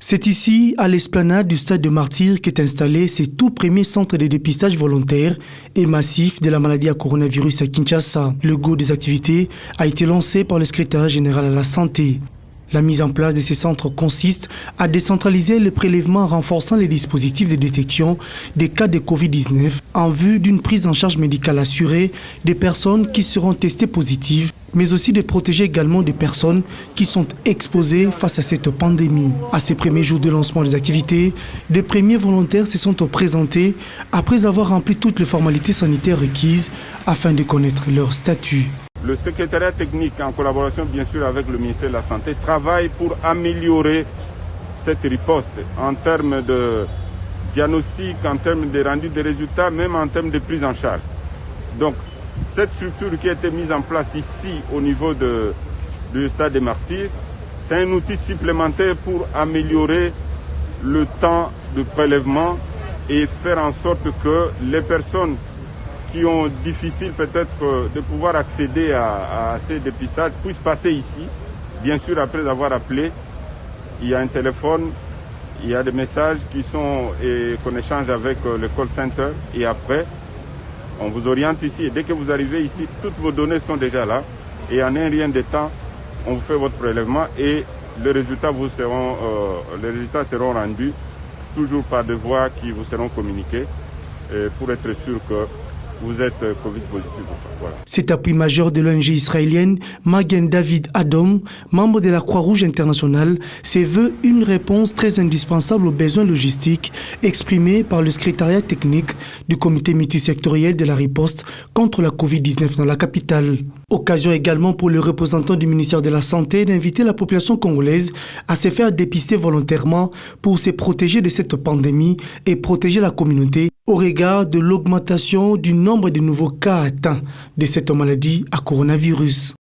C'est ici, à l'esplanade du stade de Martyrs, qu'est installé ce tout premier centre de dépistage volontaire et massif de la maladie à coronavirus à Kinshasa. Le go des activités a été lancé par le secrétaire général à la santé. La mise en place de ces centres consiste à décentraliser le prélèvement en renforçant les dispositifs de détection des cas de Covid-19 en vue d'une prise en charge médicale assurée des personnes qui seront testées positives, mais aussi de protéger également des personnes qui sont exposées face à cette pandémie. À ces premiers jours de lancement des activités, des premiers volontaires se sont présentés après avoir rempli toutes les formalités sanitaires requises afin de connaître leur statut. Le secrétariat technique, en collaboration bien sûr avec le ministère de la Santé, travaille pour améliorer cette riposte en termes de diagnostic, en termes de rendu des résultats, même en termes de prise en charge. Donc cette structure qui a été mise en place ici au niveau du stade des Martyrs, c'est un outil supplémentaire pour améliorer le temps de prélèvement et faire en sorte que les personnes qui ont difficile peut-être de pouvoir accéder à ces dépistages puissent passer ici. Bien sûr, après avoir appelé, il y a un téléphone, il y a des messages qu'on échange avec le call center et après, on vous oriente ici. Et dès que vous arrivez ici, toutes vos données sont déjà là et en un rien de temps, on vous fait votre prélèvement et les résultats seront rendus toujours par des voies qui vous seront communiquées pour être sûr que vous êtes Covid positif. Voilà. Cet appui majeur de l'ONG israélienne Magen David Adom, membre de la Croix-Rouge internationale, se veut une réponse très indispensable aux besoins logistiques exprimés par le secrétariat technique du comité multisectoriel de la riposte contre la Covid-19 dans la capitale. Occasion également pour le représentant du ministère de la Santé d'inviter la population congolaise à se faire dépister volontairement pour se protéger de cette pandémie et protéger la communauté au regard de l'augmentation du nombre de nouveaux cas atteints de cette maladie à coronavirus.